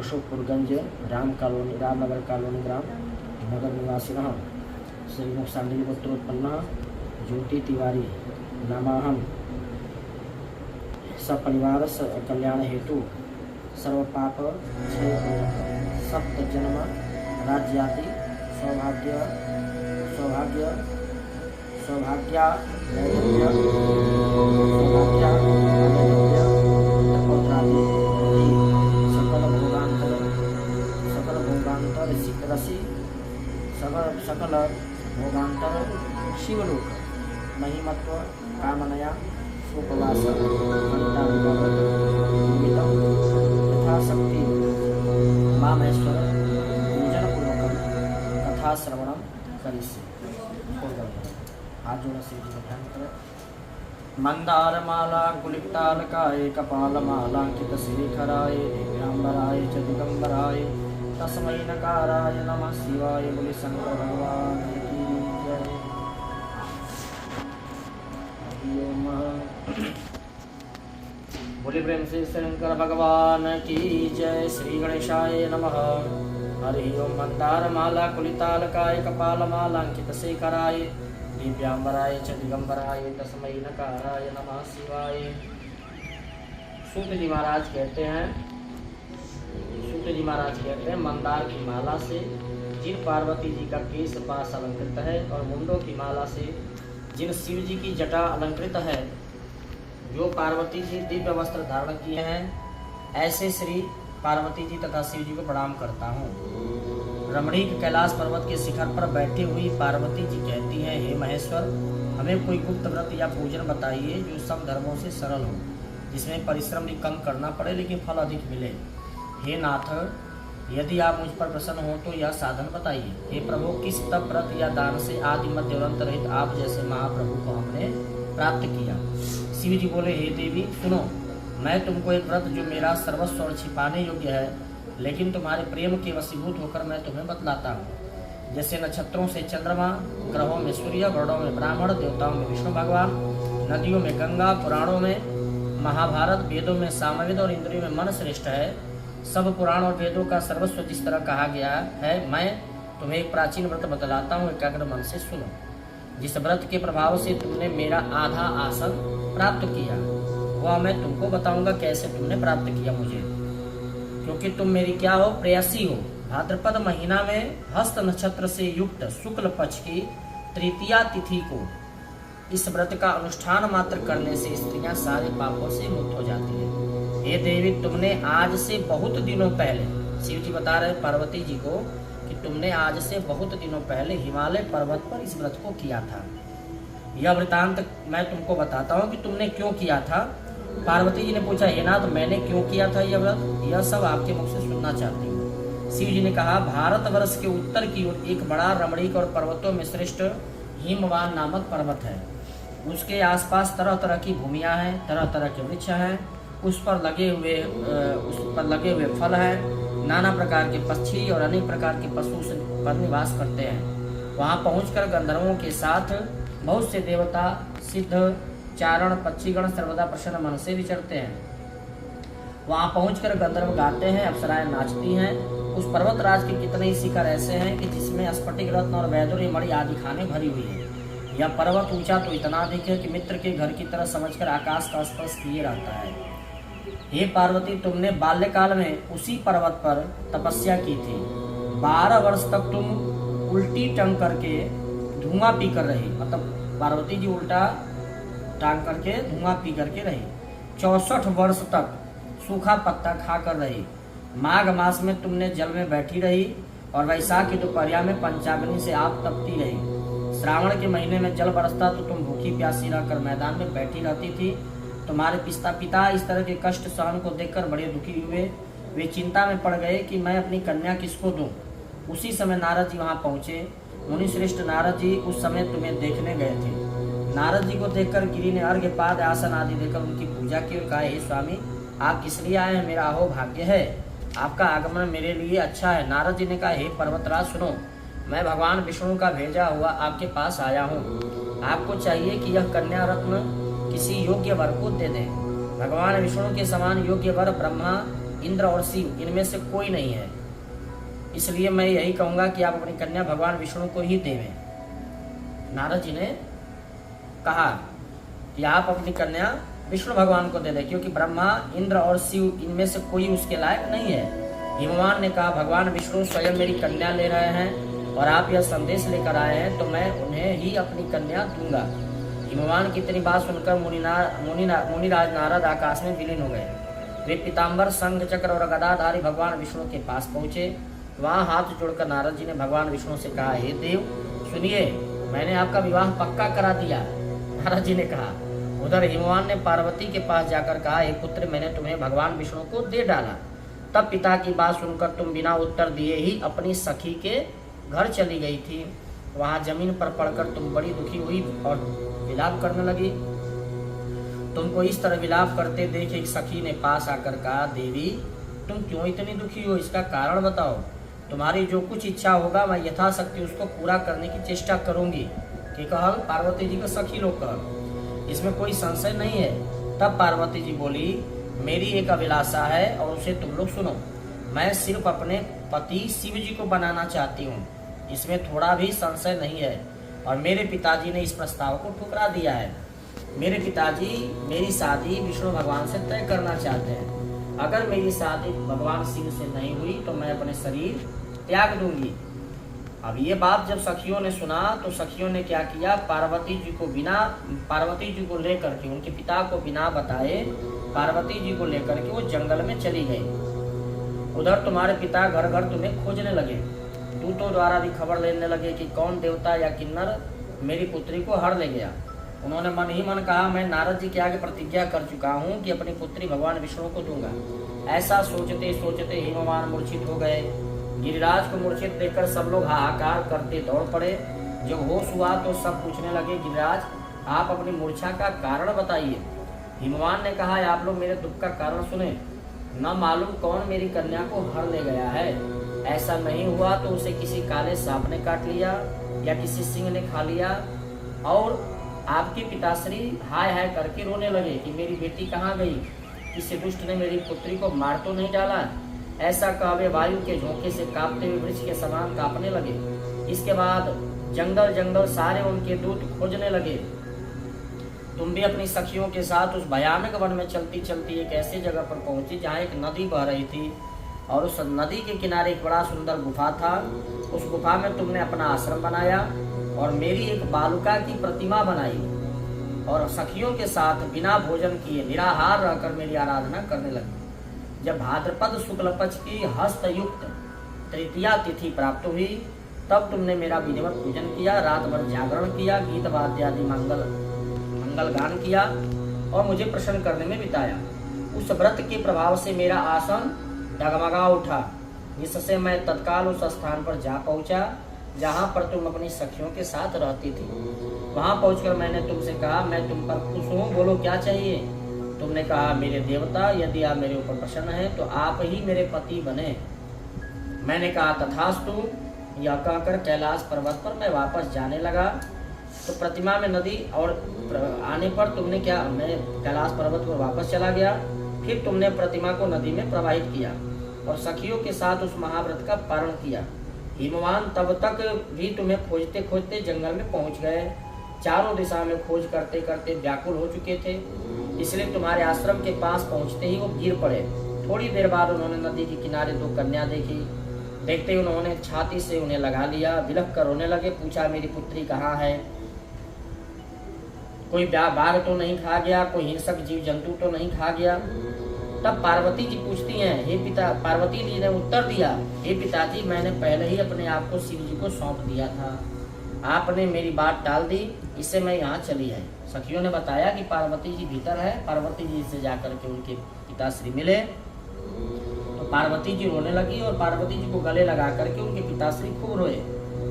अशोकपुरगंज Ramnagar colony ग्राम नगर निवासिनः श्रीमुख सांडिल्यपुत्रोत्पन्नः ज्योति तिवारी नामाहं सपरिवार कल्याण हेतु सर्वपाप क्षय सप्त जन्म राज्याति सौभाग्य सकल भोगांतर शिवलोक महिमत्व कामनया उपवास यथाशक्ति मामेश्वर पूजनपूर्वक कथा श्रवणम करिष्ये। हाथ जोड़ा शिव जी का ध्यान करें। मंदारमाला कुलिप्तालकाय कपालमालांकित श्रीखराय दिव्यांबराय च दिगंबराय तस्मै नकाराय नमः शिवाय। बोले शंकर भगवान की जय। बोले प्रेम से शंकर भगवान की जय। श्री गणेशाय नमः। हरि ओम। मंदारमाला कुलितालकाय कपालमालांकित शेखराय दिव्यांबराय च दिगंबराय तस्मै नकाराय नमः शिवाय। सूत जी महाराज कहते हैं मंदार की माला से जिन पार्वती जी का केश पास अलंकृत है और मुंडों की माला से जिन शिव जी की जटा अलंकृत है, जो पार्वती जी दिव्य वस्त्र धारण किए हैं, ऐसे श्री पार्वती जी तथा शिव जी को प्रणाम करता हूँ। रमणीक कैलाश पर्वत के शिखर पर बैठी हुई पार्वती जी कहती हैं, हे महेश्वर, हमें कोई गुप्त व्रत या पूजन बताइए जो सब धर्मों से सरल हो, जिसमें परिश्रम भी कम करना पड़े लेकिन फल अधिक मिले। हे नाथ, यदि आप मुझ पर प्रसन्न हो तो यह साधन बताइए। हे प्रभु, किस तप व्रत या दान से आदि मध्य अंत रहित आप जैसे महाप्रभु को हमने प्राप्त किया। शिव जी बोले, हे देवी सुनो, मैं तुमको एक व्रत जो मेरा सर्वस्व और छिपाने योग्य है लेकिन तुम्हारे प्रेम के वशीभूत होकर मैं तुम्हें बतलाता हूँ। जैसे नक्षत्रों से चंद्रमा, ग्रहों में सूर्य, वर्णों में ब्राह्मण, देवताओं में विष्णु भगवान, नदियों में गंगा, पुराणों में महाभारत, वेदों में सामवेद और इंद्रियों में मन श्रेष्ठ है। सब पुराण और वेदों का सर्वस्व जिस तरह कहा गया है, मैं तुम्हें एक प्राचीन व्रत बतलाता हूँ, एकाग्र मन से सुनो। जिस व्रत के प्रभाव से तुमने मेरा आधा आसन प्राप्त किया, वह मैं तुमको बताऊंगा कैसे तुमने प्राप्त किया मुझे, क्योंकि तुम मेरी क्या हो, प्रेयसी हो। भाद्रपद महीना में हस्त नक्षत्र से युक्त शुक्ल पक्ष की तृतीया तिथि को इस व्रत का अनुष्ठान मात्र करने से स्त्रियां सारे पापों से मुक्त हो जाती है। हे देवी, तुमने आज से बहुत दिनों पहले, शिव जी बता रहे पार्वती जी को कि तुमने आज से बहुत दिनों पहले हिमालय पर्वत पर इस व्रत को किया था। यह वृतांत मैं तुमको बताता हूँ कि तुमने क्यों किया था। पार्वती जी ने पूछा, हे नाथ, मैंने क्यों किया था यह व्रत, यह सब आपके मुख से सुनना चाहती हूँ। शिव जी ने कहा, भारतवर्ष के उत्तर की ओर एक बड़ा रमणीक और पर्वतों में श्रेष्ठ हिमवान नामक पर्वत है। उसके आसपास तरह तरह की भूमियाँ हैं, तरह तरह के वृक्ष हैं, उस पर लगे हुए फल हैं, नाना प्रकार के पक्षी और अनेक प्रकार के पशु पर निवास करते हैं। वहाँ पहुंचकर गंधर्वों के साथ बहुत से देवता, सिद्ध, चारण, पक्षीगण सर्वदा प्रसन्न मन से विचरते हैं। वहाँ पहुंचकर गंधर्व गाते हैं, अप्सराएं नाचती हैं। उस पर्वतराज के कितने ही शिखर ऐसे हैं कि जिसमें स्फटिक रत्न और वैदुर्य मणि आदि खाने भरी हुई है। यह पर्वत ऊंचा तो इतना अधिक है कि मित्र के घर की तरह समझकर आकाश का स्पर्श किए रहता है। हे पार्वती, तुमने बाल्यकाल में उसी पर्वत पर तपस्या की थी। 12 वर्ष तक तुम उल्टी टंग करके धुआं पी कर रही, मतलब पार्वती जी उल्टा टांग करके धुआं पी करके रही। 64 वर्ष तक सूखा पत्ता खा कर रही। माघ मास में तुमने जल में बैठी रही और वैशाख की दोपहरिया में पंचाग्नि से आप तपती रही। श्रावण के महीने में जल बरसता तो तुम भूखी प्यासी रहकर मैदान में बैठी रहती थी। तुम्हारे पिता इस तरह के कष्ट सहन को देखकर बड़े दुखी हुए। वे चिंता में पड़ गए कि मैं अपनी कन्या किसको दूं। उसी समय नारद जी वहां पहुंचे। मुनि श्रेष्ठ नारद जी उस समय तुम्हें देखने गए थे। नारद जी को देखकर गिरी ने अर्घ्य, पाद, आसन आदि देकर उनकी पूजा की और कहा, हे स्वामी, आप किस लिए आए हैं? मेरा अहो भाग्य है, आपका आगमन मेरे लिए अच्छा है। नारद जी ने कहा, हे पर्वतराज सुनो, मैं भगवान विष्णु का भेजा हुआ आपके पास आया हूँ। आपको चाहिए कि यह कन्या रत्न किसी योग्य वर को दे दें। भगवान विष्णु के समान योग्य वर ब्रह्मा इंद्र और शिव इनमें से कोई नहीं है, इसलिए मैं यही कहूँगा कि आप अपनी कन्या भगवान विष्णु को ही देवें। नारद जी ने कहा कि आप अपनी कन्या विष्णु भगवान को दे दें, क्योंकि ब्रह्मा, इंद्र और शिव इनमें से कोई उसके लायक नहीं है। हिमवान ने कहा, भगवान विष्णु स्वयं मेरी कन्या ले रहे हैं और आप यह संदेश लेकर आए हैं, तो मैं उन्हें ही अपनी कन्या दूंगा। हिमवान की इतनी बात सुनकर मुनिराज नारद आकाश में विलीन हो गए। वे पीताम्बर, शंख चक्र और गदाधारी भगवान विष्णु के पास पहुंचे। वहां हाथ जोड़कर नारद जी ने भगवान विष्णु से कहा, हे देव सुनिए, मैंने आपका विवाह पक्का करा दिया। नारद जी ने कहा। उधर हिमवान ने पार्वती के पास जाकर कहा, हे पुत्र, मैंने तुम्हें भगवान विष्णु को दे डाला। तब पिता की बात सुनकर तुम बिना उत्तर दिए ही अपनी सखी के घर चली गई थी। वहां जमीन पर पड़कर तुम बड़ी दुखी हुई और विलाप करने लगी। तुमको इस तरह विलाप करते देख एक सखी ने पास आकर कहा, देवी तुम क्यों इतनी दुखी हो, इसका कारण बताओ। तुम्हारी जो कुछ इच्छा होगा मैं यथाशक्ति उसको पूरा करने की चेष्टा करूंगी। कि कहा पार्वती जी को सखी लोग कहा, इसमें कोई संशय नहीं है। तब पार्वती जी बोली, मेरी एक अभिलाषा है और उसे तुम लोग सुनो। मैं सिर्फ अपने पति शिव जी को बनाना चाहती हूँ, इसमें थोड़ा भी संशय नहीं है। और मेरे पिताजी ने इस प्रस्ताव को ठुकरा दिया है। मेरे पिताजी मेरी शादी विष्णु भगवान से तय करना चाहते हैं। अगर मेरी शादी भगवान शिव से नहीं हुई तो मैं अपने शरीर त्याग दूंगी। अब ये बात जब सखियों ने सुना तो सखियों ने क्या किया, पार्वती जी को लेकर के, उनके पिता को बिना बताए पार्वती जी को लेकर के वो जंगल में चली गई। उधर तुम्हारे पिता घर घर तुम्हें खोजने लगे। दूतों द्वारा भी खबर लेने लगे कि कौन देवता या किन्नर मेरी पुत्री को हर ले गया। उन्होंने मन ही मन कहा, मैं नारद जी के आगे प्रतिज्ञा कर चुका हूँ कि अपनी पुत्री भगवान विष्णु को दूंगा। ऐसा सोचते सोचते हिमवान मूर्छित हो गए। गिरिराज को मूर्छित देखकर सब लोग हाहाकार करते दौड़ पड़े। जब होश हुआ तो सब पूछने लगे, गिरिराज आप अपनी मूर्छा का कारण बताइए। हिमवान ने कहा, आप लोग मेरे दुख का कारण सुने। न मालूम कौन मेरी कन्या को हर ले गया है। ऐसा नहीं हुआ तो उसे किसी काले सांप ने काट लिया या किसी सिंह ने खा लिया। और आपके पिताश्री हाय हाय करके रोने लगे कि मेरी बेटी कहाँ गई, किसी दुष्ट ने मेरी पुत्री को मार तो नहीं डाला। ऐसा कह वे वायु के झोंके से कांपते हुए वृक्ष के समान कांपने लगे। इसके बाद जंगल जंगल सारे उनके दूत खोजने लगे। तुम भी अपनी सखियों के साथ उस भयानक वन में चलती चलती एक ऐसी जगह पर पहुंची जहाँ एक नदी बह रही थी और उस नदी के किनारे एक बड़ा सुंदर गुफा था। उस गुफा में तुमने अपना आश्रम बनाया और मेरी एक बालुका की प्रतिमा बनाई और सखियों के साथ बिना भोजन किए निराहार रहकर मेरी आराधना करने लगी। जब भाद्रपद शुक्ल पक्ष की हस्तयुक्त तृतीया तिथि प्राप्त हुई तब तुमने मेरा विधिवत पूजन किया, रात भर जागरण किया, गीत वाद्य आदि मंगल गान किया और मुझे प्रसन्न करने में बिताया। उस व्रत के प्रभाव से मेरा आसन डगमगा उठा, जिससे मैं तत्काल उस स्थान पर जा पहुंचा जहां पर तुम अपनी सखियों के साथ रहती थी। वहां पहुंचकर मैंने तुमसे कहा, मैं तुम पर खुश हूँ, बोलो क्या चाहिए। तुमने कहा, मेरे देवता यदि आप मेरे ऊपर प्रसन्न हैं तो आप ही मेरे पति बने। मैंने कहा, तथास्तु। यह कहकर कैलाश पर्वत पर मैं वापस जाने लगा तो प्रतिमा में नदी और आने पर तुमने क्या, मैं कैलाश पर्वत पर वापस चला गया। फिर तुमने प्रतिमा को नदी में प्रवाहित किया और सखियों के साथ उस महाव्रत का पारण किया। हिमवान तब तक भी तुम्हें खोजते खोजते जंगल में पहुंच गए। चारों दिशा में खोज करते करते व्याकुल हो चुके थे, इसलिए तुम्हारे आश्रम के पास पहुंचते ही वो गिर पड़े। थोड़ी देर बाद उन्होंने नदी के किनारे दो कन्या देखी। देखते ही उन्होंने छाती से उन्हें लगा लिया, बिलख कर रोने लगे। पूछा, मेरी पुत्री कहाँ है? कोई बाघ तो नहीं खा गया, कोई हिंसक जीव जंतु तो नहीं खा गया? तब पार्वती जी पूछती हैं, हे पिता, पार्वती जी ने उत्तर दिया, हे पिताजी, मैंने पहले ही अपने आप को शिव जी को सौंप दिया था। आपने मेरी बात टाल दी, इससे मैं यहाँ चली आई। सखियों ने बताया कि पार्वती जी भीतर है। पार्वती जी से जाकर के उनके पिताश्री मिले तो पार्वती जी रोने लगी और पार्वती जी को गले लगा करके उनके पिताश्री खूब रोए।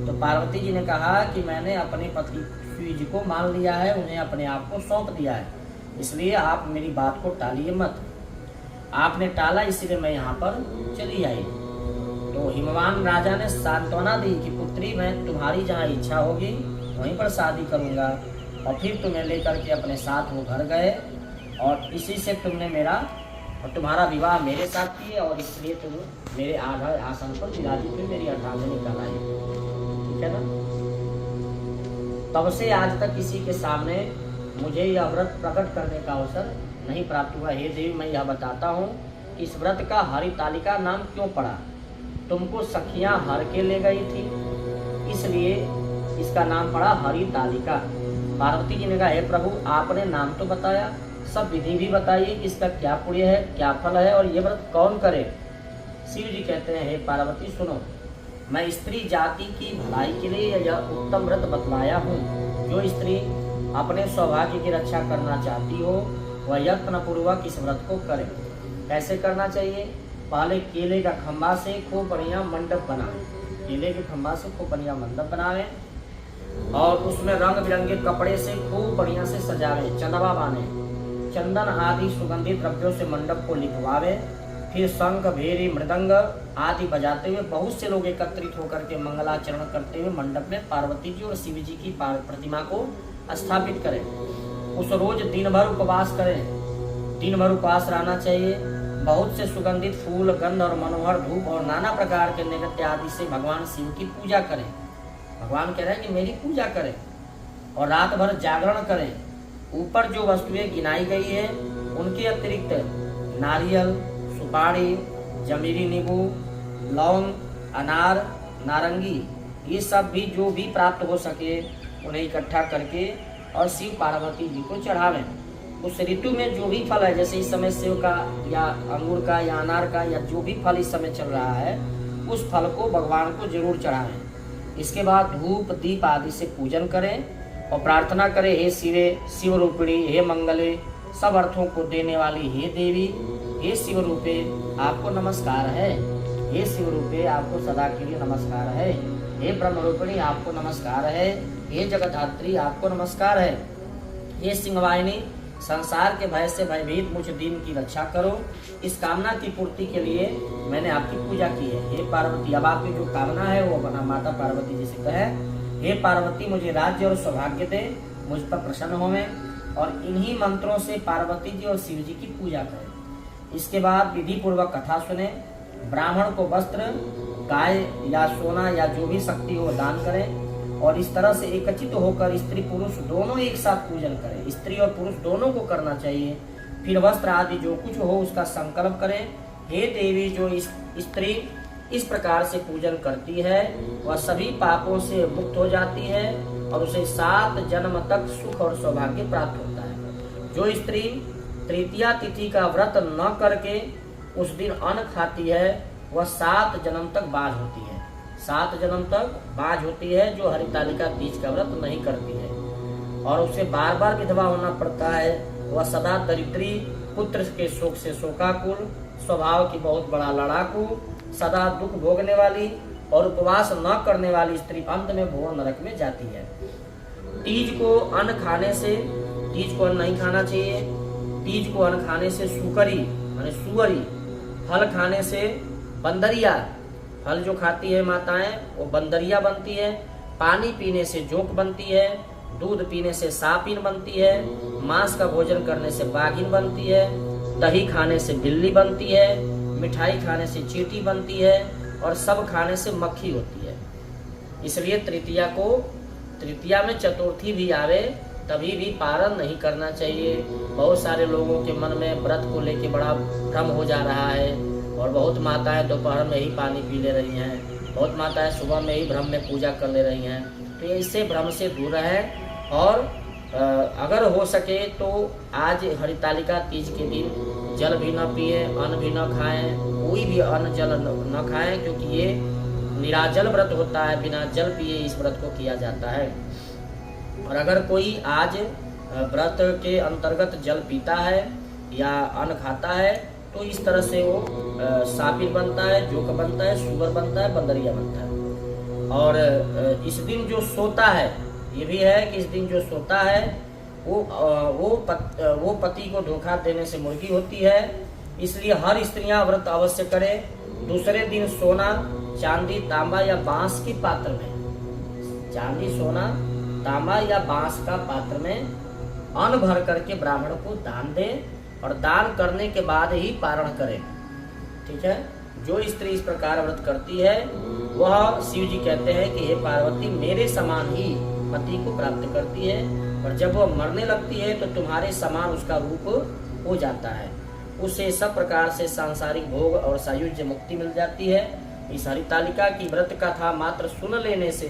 तो पार्वती जी ने कहा कि मैंने अपने पति शिव जी को मान लिया है, उन्हें अपने आप को सौंप दिया है, इसलिए आप मेरी बात को टालिए मत। आपने टाला इसलिए मैं यहाँ पर चली आई। तो हिमवान राजा ने सांत्वना दी कि पुत्री, मैं तुम्हारी जहाँ इच्छा होगी वहीं पर शादी करूँगा। और फिर तुम्हें लेकर के अपने साथ वो घर गए और इसी से तुमने मेरा और तुम्हारा विवाह मेरे साथ किए और इसलिए तुम मेरे आधार आसन पर विराजित हुई, मेरी अर्धांगिनी कहलाई। ठीक है ना। तब से आज तक किसी के सामने मुझे यह व्रत प्रकट करने का अवसर नहीं प्राप्त हुआ। हे देवी, मैं यह बताता हूँ कि इस व्रत का हरितालिका नाम क्यों पड़ा। तुमको सखियां हर के ले गई थी, इसलिए इसका नाम पड़ा हरितालिका। पार्वती जी ने कहा, हे प्रभु, आपने नाम तो बताया, सब विधि भी बताइए कि इसका क्या पुण्य है, क्या फल है और ये व्रत कौन करे। शिव जी कहते हैं, हे पार्वती सुनो, मैं स्त्री जाति की भलाई के लिए यह उत्तम व्रत बतलाया हूँ। जो स्त्री अपने सौभाग्य की रक्षा करना चाहती हो वह यत्न पूर्वक इस व्रत को करे। कैसे करना चाहिए? पहले केले का खंभा से खूब बढ़िया मंडप बनावे, केले के खंभा से खूब बढ़िया मंडप बनावे और उसमें रंग बिरंगे कपड़े से खूब बढ़िया से सजावे, चंदवा बांधे, चंदन आदि सुगंधित द्रव्यों से मंडप को लिखवावे। फिर शंख भेरी मृदंग आदि बजाते हुए बहुत से लोग एकत्रित होकर के मंगलाचरण करते हुए मंडप में पार्वती जी और शिव जी की प्रतिमा को स्थापित करें। उस रोज दिन भर उपवास करें, दिन भर उपवास रहना चाहिए। बहुत से सुगंधित फूल, गंध और मनोहर धूप और नाना प्रकार के नैवेद्य आदि से भगवान शिव की पूजा करें। भगवान कह रहे हैं कि मेरी पूजा करें और रात भर जागरण करें। ऊपर जो वस्तुएं गिनाई गई है उनके अतिरिक्त नारियल, सुपारी, जमीरी नींबू, लौंग, अनार, नारंगी, ये सब भी जो भी प्राप्त हो सके उन्हें इकट्ठा करके और शिव पार्वती जी को चढ़ावें। उस ऋतु में जो भी फल है, जैसे इस समय सेव का या अंगूर का या अनार का या जो भी फल इस समय चल रहा है, उस फल को भगवान को जरूर चढ़ावें। इसके बाद धूप दीप आदि से पूजन करें और प्रार्थना करें, हे शिवे, शिव रूपिणी, हे मंगले, सब अर्थों को देने वाली हे देवी, हे शिव रूपे आपको नमस्कार है, हे शिव रूपे आपको सदा के लिए नमस्कार है, हे ब्रह्म रूपिणी आपको नमस्कार है, हे जगतधात्री आपको नमस्कार है, हे सिंहवाहिनी संसार के भय से भयभीत मुझ दीन की रक्षा करो। इस कामना की पूर्ति के लिए मैंने आपकी पूजा की है। हे पार्वती, अब आपकी जो कामना है वो बना माता पार्वती जी से कहे, हे पार्वती मुझे राज्य और सौभाग्य दे, मुझ पर प्रसन्न होवें और इन्हीं मंत्रों से पार्वती जी और शिव जी की पूजा करें। इसके बाद विधि पूर्वक कथा सुने, ब्राह्मण को वस्त्र, गाय या सोना या जो भी शक्ति हो दान करें और इस तरह से एकत्रित होकर स्त्री पुरुष दोनों एक साथ पूजन करें। स्त्री और पुरुष दोनों को करना चाहिए। फिर वस्त्र आदि जो कुछ हो उसका संकल्प करें। हे देवी, जो स्त्री इस प्रकार से पूजन करती है वह सभी पापों से मुक्त हो जाती है और उसे 7 जन्म तक सुख और सौभाग्य प्राप्त होता है। जो स्त्री तृतीया तिथि का व्रत न करके उस दिन अन्न खाती है वह 7 जन्म तक बाज होती है। 7 जन्म तक बाज होती है जो हरितालिका तीज का व्रत नहीं करती है और उसे बार बार विधवा होना पड़ता है। वह सदा दरिद्री, पुत्र के शोक से शोकाकुल, स्वभाव की बहुत बड़ा लड़ाकू, सदा दुख भोगने वाली और उपवास न करने वाली स्त्री अंत में भुवन नरक में जाती है। तीज को अन्न खाने से, तीज को अन्न नहीं खाना चाहिए। तीज को अन्न खाने से सुकरी माने सुअरी, फल खाने से बंदरिया, फल जो खाती है माताएं वो बंदरिया बनती है। पानी पीने से जोंक बनती है, दूध पीने से सापिन बनती है, मांस का भोजन करने से बाघिन बनती है, दही खाने से बिल्ली बनती है, मिठाई खाने से चींटी बनती है और सब खाने से मक्खी होती है। इसलिए तृतीया में चतुर्थी भी आवे तभी भी पारण नहीं करना चाहिए। बहुत सारे लोगों के मन में व्रत को लेके बड़ा भ्रम हो जा रहा है और बहुत माताएं दोपहर में ही पानी पी ले रही हैं, बहुत माताएं सुबह में ही भ्रम में पूजा कर ले रही हैं। तो इससे भ्रम से दूर रहें और अगर हो सके तो आज हरितालिका तीज के दिन जल भी न पिए, अन्न भी न खाएं, कोई भी अन्न जल न खाएं क्योंकि ये निराजल व्रत होता है, बिना जल पिए इस व्रत को किया जाता है। और अगर कोई आज व्रत के अंतर्गत जल पीता है या अन्न खाता है तो इस तरह से वो सापिन बनता है, जोक बनता है, सुगर बनता है, बंदरिया बनता है। और इस दिन जो सोता है, ये भी है कि इस दिन जो सोता है वो पति को धोखा देने से मुर्गी होती है। इसलिए हर स्त्रियां व्रत अवश्य करें। दूसरे दिन सोना, चांदी, तांबा या बांस के पात्र में, चांदी, सोना, तांबा या बांस का पात्र में अन्न भर करके ब्राह्मण को दान दें और दान करने के बाद ही पारण करे। ठीक है, जो स्त्री इस प्रकार व्रत करती है वह शिव जी कहते हैं कि हे पार्वती मेरे समान ही पति को प्राप्त करती है, और जब वह मरने लगती है तो तुम्हारे समान उसका रूप हो जाता है। उसे सब प्रकार से सांसारिक भोग और सायुज्य मुक्ति मिल जाती है। इस हरितालिका की व्रत कथा मात्र सुन लेने से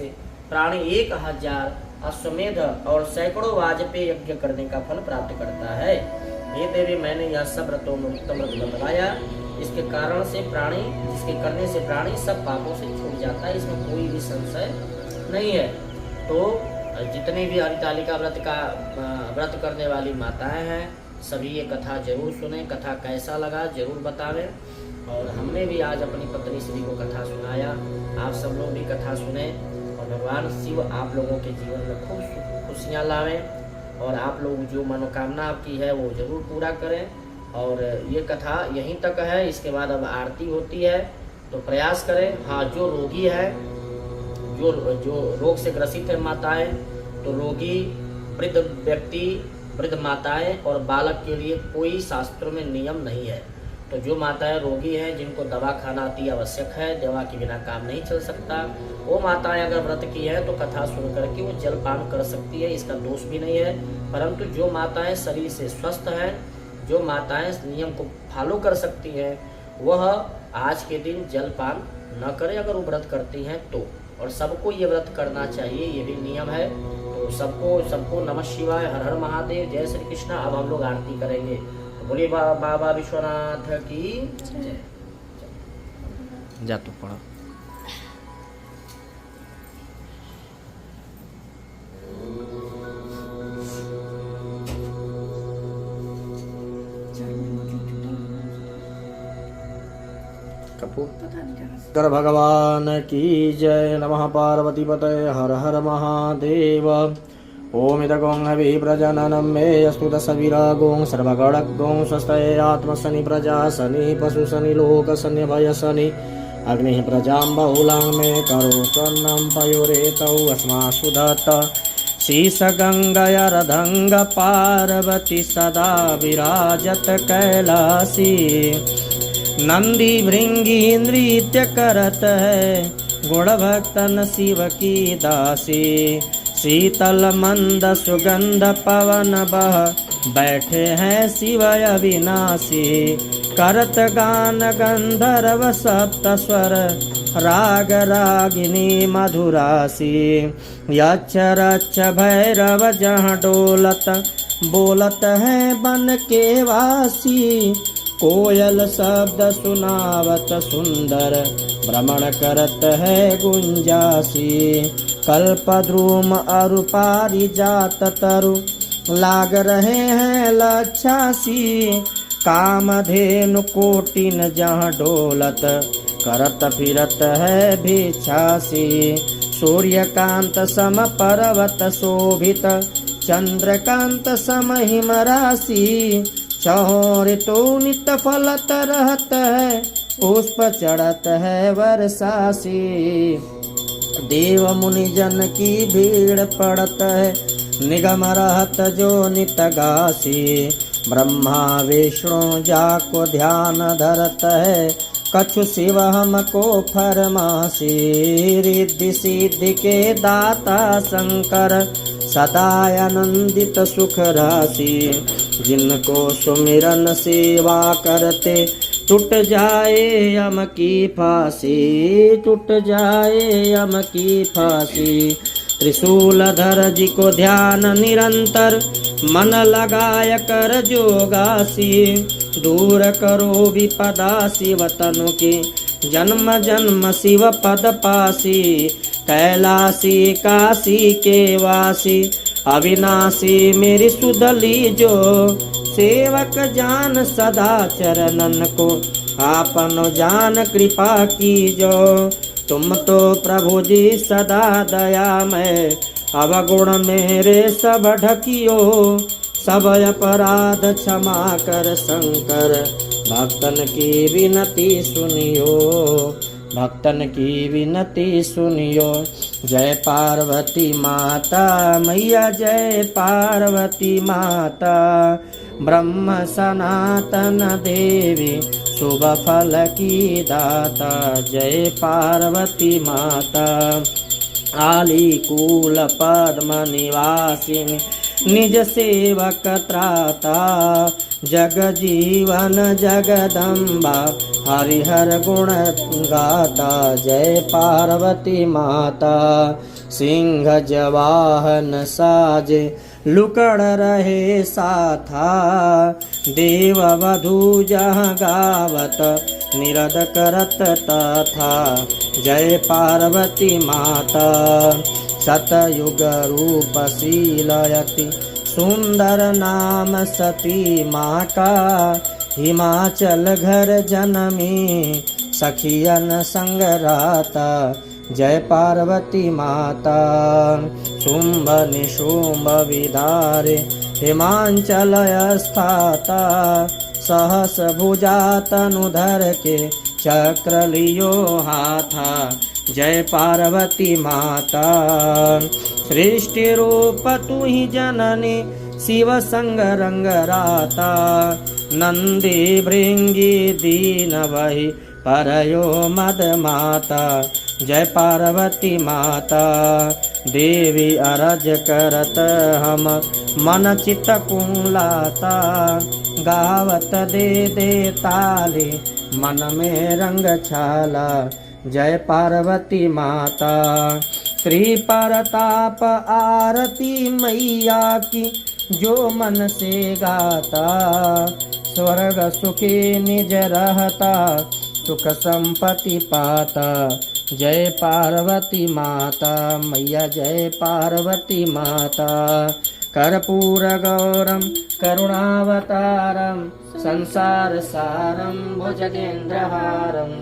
प्राणी 1000 अश्वमेध और सैकड़ों वाजपेय यज्ञ करने का फल प्राप्त करता है। हे देवी, मैंने यह सब व्रतों में उत्तम व्रत बतलाया, इसके कारण से प्राणी, जिसके करने से प्राणी सब पापों से छूट जाता है, इसमें कोई भी संशय नहीं है। तो जितने भी हरितालिका व्रत करने वाली माताएं हैं सभी ये कथा जरूर सुने। कथा कैसा लगा जरूर बतावें। और हमने भी आज अपनी पत्नी श्री को कथा सुनाया, आप सब लोग भी कथा सुने, और भगवान शिव आप लोगों के जीवन में खूब खुशियाँ लावें, और आप लोग जो मनोकामना आपकी है वो जरूर पूरा करें। और ये कथा यहीं तक है, इसके बाद अब आरती होती है, तो प्रयास करें। हाँ, जो रोगी है, जो रोग से ग्रसित है माताएं, तो रोगी, वृद्ध व्यक्ति, वृद्ध माताएं और बालक के लिए कोई शास्त्रों में नियम नहीं है। तो जो माताएं रोगी हैं, जिनको दवा खाना अति आवश्यक है, दवा के बिना काम नहीं चल सकता, वो माताएं अगर व्रत की है तो कथा सुन करके वो जलपान कर सकती है, इसका दोष भी नहीं है। परंतु जो माताएं शरीर से स्वस्थ हैं, जो माताएं नियम को फॉलो कर सकती हैं, वह आज के दिन जलपान न करें अगर वो व्रत करती हैं तो। और सबको ये व्रत करना चाहिए, ये भी नियम है। तो सबको नमः शिवाय, हर हर महादेव, जय श्री कृष्ण। अब हम लोग आरती करेंगे। तो बोलिए बाबा विश्वनाथ की जय। जा तो पढ़ो। कर भगवान की जय। नमः पार्वती पतये हर हर महादेव। ओम इदगों हवि प्रजननं मे अस्तु दशविरागों सर्वगणगों स्वस्तये आत्मसनि प्रजासनि पशुसनि लोकसनि भयसनि अग्निः प्रजां बहुलां मे करो स्वर्णं पयोरेतौ अस्मासु दत्त शीशगंगयरधंग पार्वती सदा विराजत कैलासी नंदी भृंगी नृत्य करत है गुण भक्तन शिव की दासी शीतल मंद सुगंध पवन बह बैठे हैं शिव अविनाशी करत गान गंधर्व सप्त स्वर राग रागिनी मधुरासी यक्ष रक्ष भैरव जहाँ डोलत बोलत है बन के वासी कोयल शब्द सुनावत सुंदर भ्रमण करत है गुंजासी कल्पद्रुम अरु पारिजात तरु लाग रहे हैं लक्षासी कामधेनु कोटिन जहाँ डोलत करत फिरत है भिक्षासी सूर्यकांत सम पर्वत शोभित चंद्रकांत सम हिम राशि चौर तो नित फलत रहत है पुष्प चढ़त है वर्षासी देव मुनि जन की भीड़ पड़त है निगम रहत जो नित गासी ब्रह्मा विष्णु जाको ध्यान धरत है कछु शिव हमको फरमासी रिद्धि सिद्धि के दाता शंकर सदा आनंदित सुख राशि जिनको सुमिरन सेवा करते टूट जाए यम की फांसी टूट जाए यम की फांसी त्रिशूलधर जी को ध्यान निरंतर मन लगाय कर जोगासी दूर करो विपदा शिव तनु की जन्म जन्म शिव पद पासी कैलासी काशी के वासी अविनाशी मेरी सुदली जो सेवक जान सदा चरणन को आपन जान कृपा की जो तुम तो प्रभु जी सदा दयामय अवगुण मेरे सब ढकियो सब अपराध क्षमा कर शंकर भक्तन की विनती सुनियो भक्तन की विनती सुनियो जय पार्वती माता मैया जय पार्वती माता ब्रह्म सनातन देवी शुभ फल की दाता। जय पार्वती माता। आलिकूल पद्म निवासिनी निज सेवक त्राता। जग जीवन जगदम्बा हरिहर गुण गाता। जय पार्वती माता। सिंह जवाहन साजे लुकड़ रहे साथा। देव वधू जहाँ गावत निरद करत तथा। जय पार्वती माता। सतयुग रूप शीलयति सुंदर नाम सती माँ का। हिमाचल घर जनमी सखियन संग राता। जय पार्वती माता। शुंभ निशुंभ विदारे हिमांचल स्थाता। सहस भुजा तनुधर के चक्र लियो हाथा। जय पार्वती माता। सृष्टि रूप तू ही जननी शिव संग रंग राता। नंदी भृंगी दीन वही परयो मद माता। जय पार्वती माता। देवी अरज करत हम मन चित कुलाता। गावत दे दे ताली मन में रंग छाला। जय पार्वती माता। त्रिप्रताप आरती मैया की जो मन से गाता। स्वर्ग सुखी निज रहता सुख संपत्ति पाता। जय पार्वती माता मैया जय पार्वती माता। कर्पूर गौरम करुणावतारम संसार सारम भुजगेन्द्रहारम।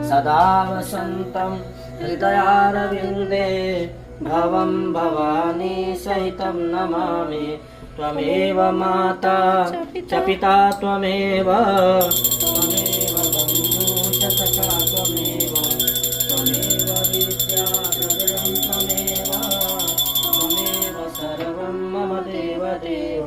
सदा वसन्तं हृदयारविन्दे भवं भवानी सहितं नमामि। त्वमेव माता च पिता त्वमेव बन्धुः च सखा त्वमेव। त्वमेव विद्या द्रविणं त्वमेव सर्वं मम देवदेव।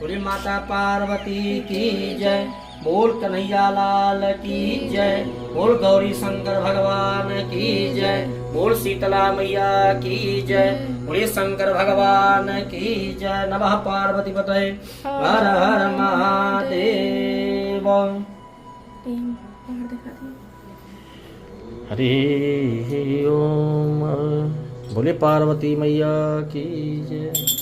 बोले माता पार्वती की जय। बोल कन्हैया लाल की जय। बोल गौरी शंकर भगवान की जय। बोल शीतला मैया की जय। बोले शंकर भगवान की जय। नमः पार्वती पतये हर हर महादेव। हरि ओम। बोले पार्वती मैया की जय।